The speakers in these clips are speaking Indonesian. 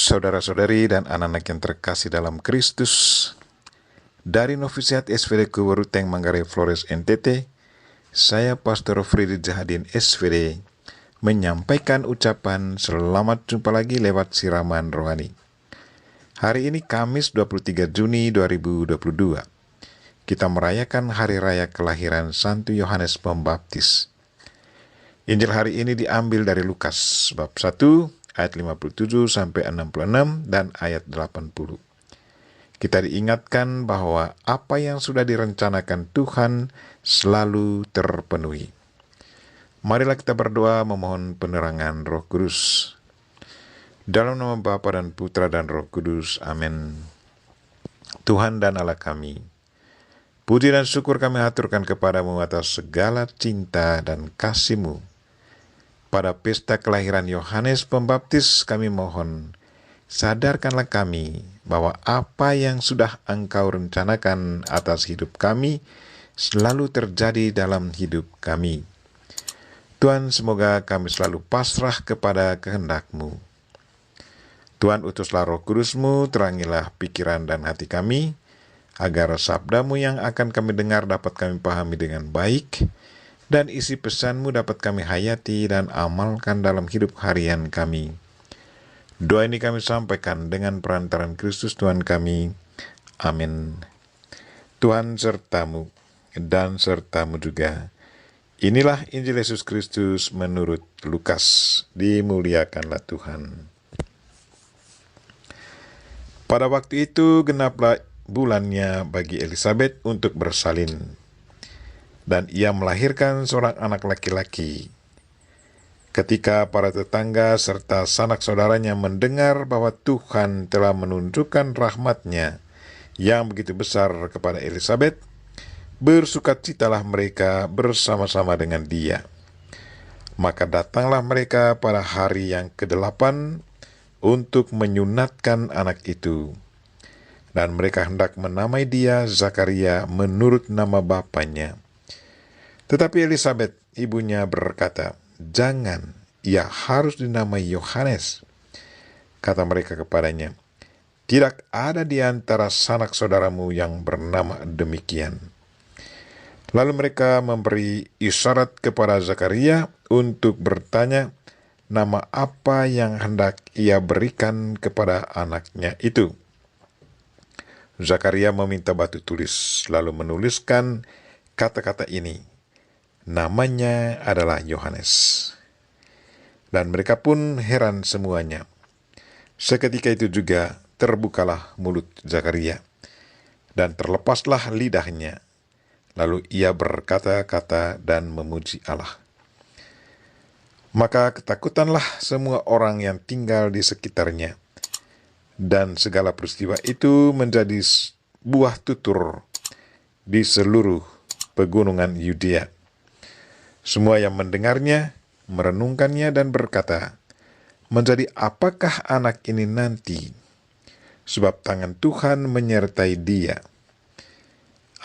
Saudara-saudari dan anak-anak yang terkasih dalam Kristus, dari Novisiat SVD Kuweruteng Manggarai Flores NTT, saya Pastor Fridi Jahadin SVD menyampaikan ucapan selamat jumpa lagi lewat siraman rohani. Hari ini Kamis 23 Juni 2022. Kita merayakan hari raya kelahiran Santo Yohanes Pembaptis. Injil hari ini diambil dari Lukas bab 1 ayat 57 sampai 66 dan ayat 80. Kita diingatkan bahwa apa yang sudah direncanakan Tuhan selalu terpenuhi. Marilah kita berdoa memohon penerangan Roh Kudus. Dalam nama Bapa dan Putra dan Roh Kudus, amin. Tuhan dan Allah kami, puji dan syukur kami haturkan kepadamu atas segala cinta dan kasih-Mu. Pada pesta kelahiran Yohanes Pembaptis kami mohon, sadarkanlah kami bahwa apa yang sudah Engkau rencanakan atas hidup kami selalu terjadi dalam hidup kami. Tuhan, semoga kami selalu pasrah kepada kehendak-Mu. Tuhan, utuslah Roh Kudus-Mu, terangilah pikiran dan hati kami, agar sabda-Mu yang akan kami dengar dapat kami pahami dengan baik, dan isi pesan-Mu dapat kami hayati dan amalkan dalam hidup harian kami. Doa ini kami sampaikan dengan perantaran Kristus Tuhan kami. Amin. Tuhan sertamu dan sertamu juga. Inilah Injil Yesus Kristus menurut Lukas. Dimuliakanlah Tuhan. Pada waktu itu genaplah bulannya bagi Elisabet untuk bersalin, dan ia melahirkan seorang anak laki-laki. Ketika para tetangga serta sanak saudaranya mendengar bahwa Tuhan telah menunjukkan rahmat-Nya yang begitu besar kepada Elisabet, bersukacitalah mereka bersama-sama dengan dia. Maka datanglah mereka pada hari yang ke-8 untuk menyunatkan anak itu. Dan mereka hendak menamai dia Zakaria menurut nama bapaknya. Tetapi Elisabet ibunya berkata, "Jangan, ia harus dinamai Yohanes." Kata mereka kepadanya, "Tidak ada di antara sanak saudaramu yang bernama demikian." Lalu mereka memberi isyarat kepada Zakaria untuk bertanya nama apa yang hendak ia berikan kepada anaknya itu. Zakaria meminta batu tulis, lalu menuliskan kata-kata ini, "Namanya adalah Yohanes." Dan mereka pun heran semuanya. Seketika itu juga terbukalah mulut Zakaria, dan terlepaslah lidahnya. Lalu ia berkata-kata dan memuji Allah. Maka ketakutanlah semua orang yang tinggal di sekitarnya, dan segala peristiwa itu menjadi buah tutur di seluruh pegunungan Yudea. Semua yang mendengarnya merenungkannya dan berkata, "Menjadi apakah anak ini nanti? Sebab tangan Tuhan menyertai dia."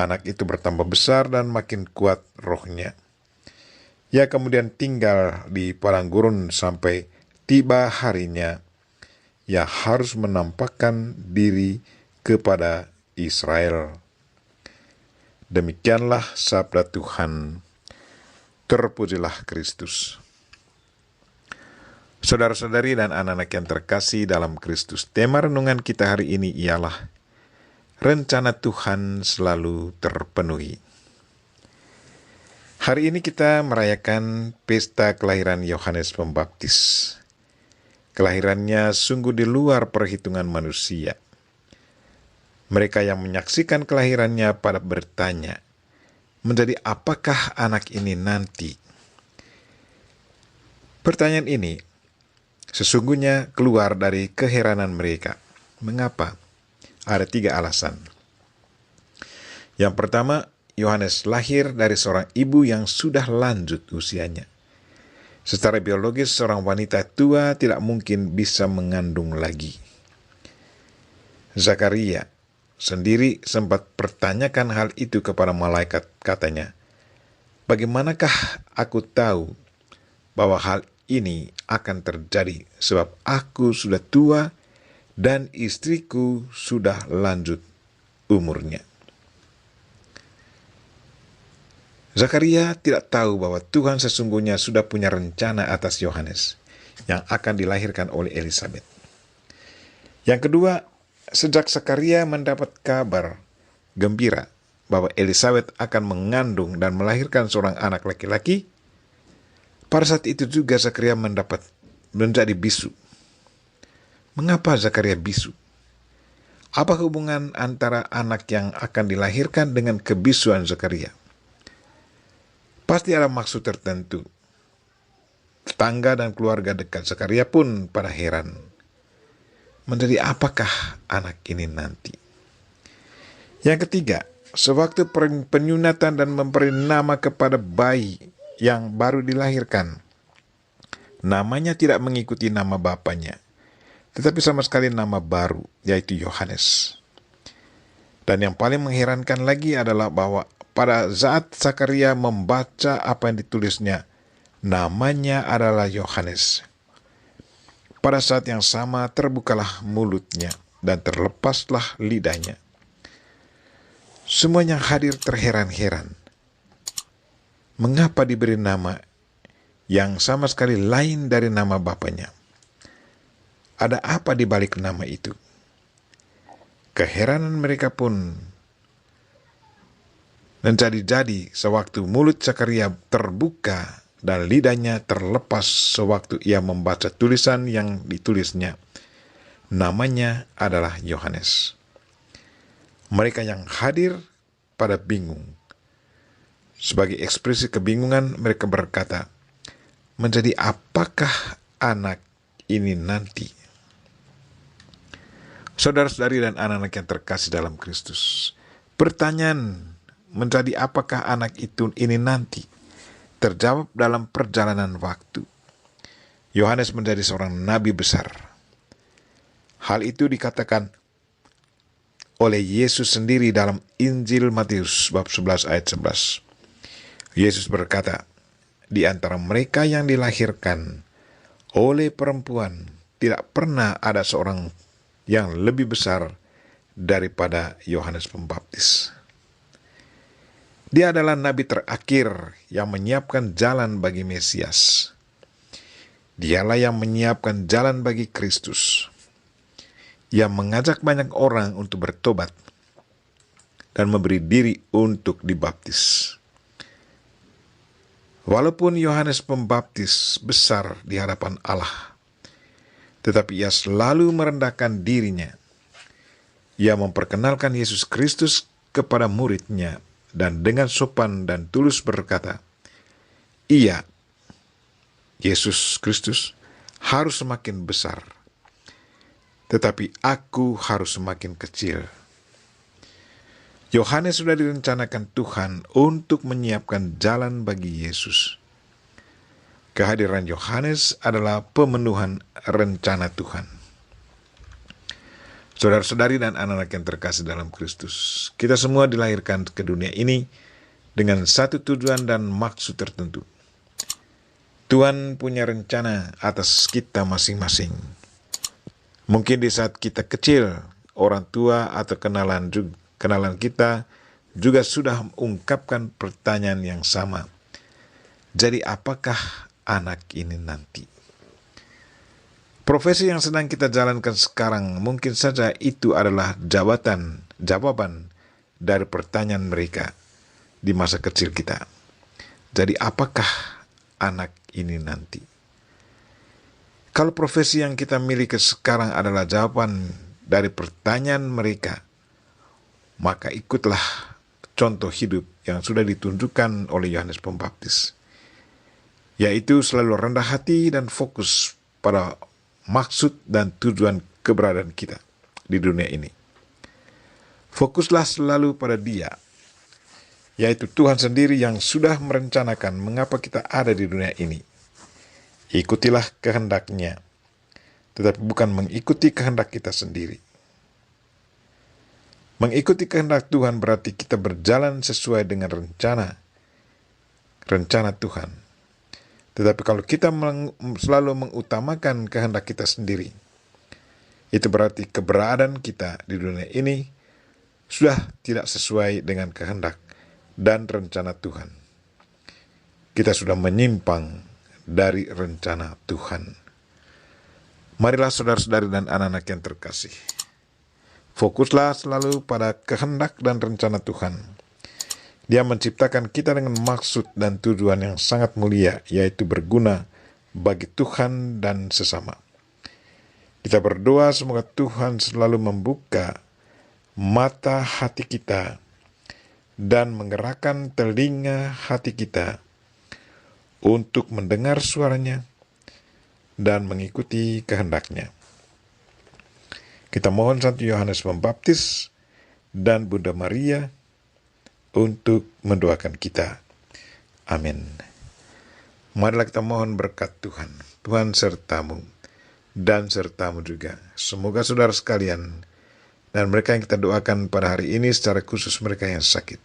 Anak itu bertambah besar dan makin kuat rohnya. Ia kemudian tinggal di padang gurun sampai tiba harinya ia harus menampakkan diri kepada Israel. Demikianlah sabda Tuhan. Terpujilah Kristus. Saudara-saudari dan anak-anak yang terkasih dalam Kristus, tema renungan kita hari ini ialah rencana Tuhan selalu terpenuhi. Hari ini kita merayakan pesta kelahiran Yohanes Pembaptis. Kelahirannya sungguh di luar perhitungan manusia. Mereka yang menyaksikan kelahirannya pada bertanya, "Menjadi apakah anak ini nanti?" Pertanyaan ini sesungguhnya keluar dari keheranan mereka. Mengapa? Ada 3 alasan. Yang pertama, Yohanes lahir dari seorang ibu yang sudah lanjut usianya. Secara biologis, seorang wanita tua tidak mungkin bisa mengandung lagi. Zakaria sendiri sempat pertanyakan hal itu kepada malaikat, katanya, "Bagaimanakah aku tahu bahwa hal ini akan terjadi, sebab aku sudah tua dan istriku sudah lanjut umurnya. Zakaria tidak tahu bahwa Tuhan sesungguhnya sudah punya rencana atas Yohanes yang akan dilahirkan oleh Elisabet. Yang kedua, sejak Zakaria mendapat kabar gembira bahwa Elisabet akan mengandung dan melahirkan seorang anak laki-laki, pada saat itu juga Zakaria menjadi bisu. Mengapa Zakaria bisu? Apa hubungan antara anak yang akan dilahirkan dengan kebisuan Zakaria? Pasti ada maksud tertentu. Tetangga dan keluarga dekat Zakaria pun pada heran. Menjadi apakah anak ini nanti? Yang ketiga, sewaktu penyunatan dan memberi nama kepada bayi yang baru dilahirkan, namanya tidak mengikuti nama bapaknya, tetapi sama sekali nama baru, yaitu Yohanes. Dan yang paling mengherankan lagi adalah bahwa pada saat Zakaria membaca apa yang ditulisnya, namanya adalah Yohanes. Pada saat yang sama terbukalah mulutnya dan terlepaslah lidahnya. Semuanya hadir terheran-heran. Mengapa diberi nama yang sama sekali lain dari nama bapaknya? Ada apa di balik nama itu? Keheranan mereka pun menjadi-jadi sewaktu mulut Zakaria terbuka dan lidahnya terlepas sewaktu ia membaca tulisan yang ditulisnya. Namanya adalah Yohanes. Mereka yang hadir pada bingung. Sebagai ekspresi kebingungan mereka berkata, menjadi apakah anak ini nanti? Saudara-saudari dan anak-anak yang terkasih dalam Kristus, pertanyaan menjadi apakah anak ini nanti terjawab dalam perjalanan waktu. Yohanes menjadi seorang nabi besar. Hal itu dikatakan oleh Yesus sendiri dalam Injil Matius bab 11 ayat 11. Yesus berkata, di antara mereka yang dilahirkan oleh perempuan tidak pernah ada seorang yang lebih besar daripada Yohanes Pembaptis. Dia adalah nabi terakhir yang menyiapkan jalan bagi Mesias. Dialah yang menyiapkan jalan bagi Kristus, yang mengajak banyak orang untuk bertobat dan memberi diri untuk dibaptis. Walaupun Yohanes Pembaptis besar di hadapan Allah, tetapi ia selalu merendahkan dirinya. Ia memperkenalkan Yesus Kristus kepada muridnya dan dengan sopan dan tulus berkata, ia, Yesus Kristus, harus semakin besar, tetapi aku harus semakin kecil. Yohanes sudah direncanakan Tuhan untuk menyiapkan jalan bagi Yesus. Kehadiran Yohanes adalah pemenuhan rencana Tuhan. Saudara-saudari dan anak-anak yang terkasih dalam Kristus, kita semua dilahirkan ke dunia ini dengan satu tujuan dan maksud tertentu. Tuhan punya rencana atas kita masing-masing. Mungkin di saat kita kecil, orang tua atau kenalan kita juga sudah mengungkapkan pertanyaan yang sama. Jadi apakah anak ini nanti? Profesi yang sedang kita jalankan sekarang mungkin saja itu adalah jawaban dari pertanyaan mereka di masa kecil kita. Jadi apakah anak ini nanti? Kalau profesi yang kita miliki sekarang adalah jawaban dari pertanyaan mereka, maka ikutlah contoh hidup yang sudah ditunjukkan oleh Yohanes Pembaptis, yaitu selalu rendah hati dan fokus pada maksud dan tujuan keberadaan kita di dunia ini. Fokuslah selalu pada Dia, yaitu Tuhan sendiri yang sudah merencanakan mengapa kita ada di dunia ini. Ikutilah kehendak-Nya, tetapi bukan mengikuti kehendak kita sendiri. Mengikuti kehendak Tuhan berarti kita berjalan sesuai dengan rencana Tuhan. Tetapi kalau kita selalu mengutamakan kehendak kita sendiri, Itu berarti keberadaan kita di dunia ini sudah tidak sesuai dengan kehendak dan rencana Tuhan. Kita sudah menyimpang dari rencana Tuhan. Marilah saudara-saudari dan anak-anak yang terkasih, fokuslah selalu pada kehendak dan rencana Tuhan. Dia menciptakan kita dengan maksud dan tujuan yang sangat mulia, yaitu berguna bagi Tuhan dan sesama. Kita berdoa semoga Tuhan selalu membuka mata hati kita dan menggerakkan telinga hati kita untuk mendengar suaranya dan mengikuti kehendaknya. Kita mohon Santo Yohanes Pembaptis dan Bunda Maria untuk mendoakan kita. Amin. Marilah kita mohon berkat Tuhan. Tuhan sertamu dan sertamu juga. Semoga saudara sekalian dan mereka yang kita doakan pada hari ini, secara khusus mereka yang sakit,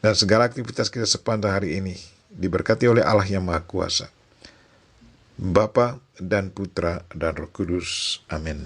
dan segala aktivitas kita sepanjang hari ini diberkati oleh Allah yang Maha Kuasa, Bapa dan Putra dan Roh Kudus. Amin.